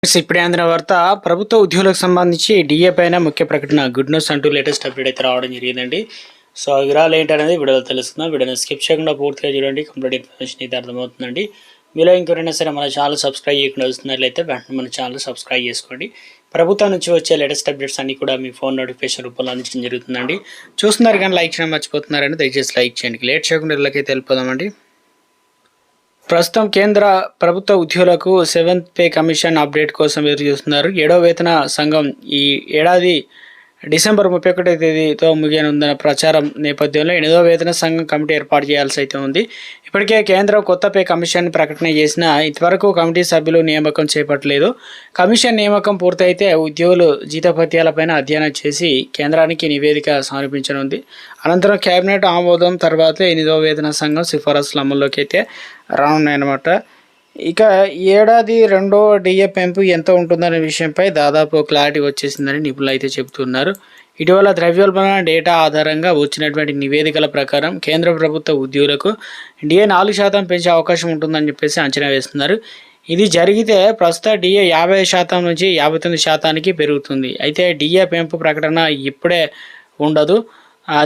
ఇప్పుడే అందిన వార్త ప్రభుత్వ ఉద్యోగులకు సంబంధించి డిఏ పైన ముఖ్య ప్రకటన గుడ్ న్యూస్ అంటూ లేటెస్ట్ అప్డేట్ అయితే రావడం జరిగిందండి. సో ఆ వివరాలు ఏంటనేది వీడియోలో తెలుసుకుందాం. వీడియోని స్కిప్ చేయకుండా పూర్తిగా చూడండి. కంప్లీట్ ఇన్ఫర్మేషన్ అయితే అర్థమవుతుందండి. మీలో ఇంకెవరైనా సరే మన ఛానల్ సబ్స్క్రైబ్ చేయకుండా వస్తున్నట్లయితే వెంటనే మన ఛానల్ సబ్స్క్రైబ్ చేసుకోండి. ప్రభుత్వం నుంచి వచ్చే లేటెస్ట్ అప్డేట్స్ అన్ని కూడా మీ ఫోన్ నోటిఫికేషన్ రూపంలో అందించడం జరుగుతుందండి. చూస్తున్నారు కానీ లైక్ చేయడం మర్చిపోతున్నారని దయచేసి లైక్ చేయండి. లేట్ చేయకుండా ఇళ్ళకైతే వెళ్ళిపోదామండి. ప్రస్తుతం కేంద్ర ప్రభుత్వ ఉద్యోగులకు 7th పే కమిషన్ అప్డేట్ కోసం ఎదురు చూస్తున్నారు. 7వ వేతన సంఘం ఈ ఏడాది డిసెంబర్ 31వ తేదీతో ముగియనుందన్న ప్రచారం నేపథ్యంలో 8వ వేతన సంఘం కమిటీ ఏర్పాటు చేయాల్సి అయితే ఉంది. ఇప్పటికే కేంద్రం కొత్త పే కమిషన్ ప్రకటన చేసినా ఇంతవరకు కమిటీ సభ్యులు నియామకం చేపట్టలేదు. కమిషన్ నియామకం పూర్తయితే ఉద్యోగులు జీతభత్యాలపైన అధ్యయనం చేసి కేంద్రానికి నివేదిక సమర్పించనుంది. అనంతరం కేబినెట్ ఆమోదం తర్వాత 8వ వేతన సంఘం సిఫారసులు అమల్లోకి అయితే రానున్నాయన్నమాట. ఇక ఏడాది రెండో డిఏ పెంపు ఎంత ఉంటుందనే విషయంపై దాదాపు క్లారిటీ వచ్చేసిందని నిపుణులు అయితే చెబుతున్నారు. ఇటీవల ద్రవ్యోల్బణ డేటా ఆధారంగా వచ్చినటువంటి నివేదికల ప్రకారం కేంద్ర ప్రభుత్వ ఉద్యోగులకు డిఏ 4% పెంచే అవకాశం ఉంటుందని చెప్పేసి అంచనా వేస్తున్నారు. ఇది జరిగితే ప్రస్తుత డిఏ 50% నుంచి 59% పెరుగుతుంది. అయితే డిఏ పెంపు ప్రకటన ఇప్పుడే ఉండదు,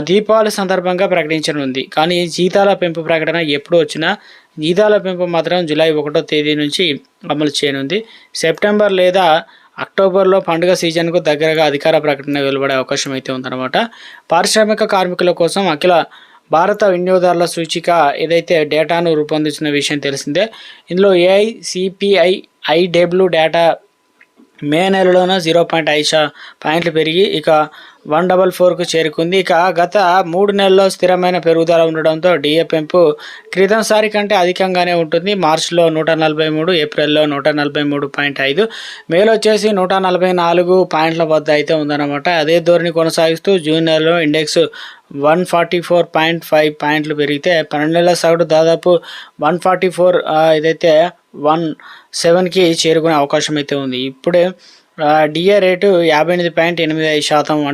దీపావళి సందర్భంగా ప్రకటించనుంది. కానీ జీతాల పెంపు ప్రకటన ఎప్పుడు వచ్చినా జీతాల పెంపు మాత్రం జూలై 1వ తేదీ నుంచి అమలు చేయనుంది. సెప్టెంబర్ లేదా అక్టోబర్లో పండుగ సీజన్కు దగ్గరగా అధికార ప్రకటన వెలువడే అవకాశం అయితే ఉందన్నమాట. పారిశ్రామిక కార్మికుల కోసం అఖిల భారత వినియోగదారుల సూచిక ఏదైతే డేటాను రూపొందించిన విషయం తెలిసిందే. ఇందులో ఏఐసిపిఐ ఐడబ్ల్యూ డేటా మే నెలలోన 0.5 పాయింట్లు పెరిగి ఇక 144కు చేరుకుంది. ఇక గత 3 నెలల్లో స్థిరమైన పెరుగుదల ఉండడంతో డిఏ పెంపు క్రితంసారి కంటే అధికంగానే ఉంటుంది. మార్చిలో 143, ఏప్రిల్లో 143.5, మేలో వచ్చేసి 144 పాయింట్ల వద్ద అయితే ఉందన్నమాట. అదే ధోరణి కొనసాగిస్తూ జూన్ నెలలో ఇండెక్స్ 144.5 పాయింట్లు పెరిగితే 12 నెలల సగటు దాదాపు 144 ఏదైతే 17కి చేరుకునే అవకాశం అయితే ఉంది. ఇప్పుడే డిఏ రేటు 58.85% అంటే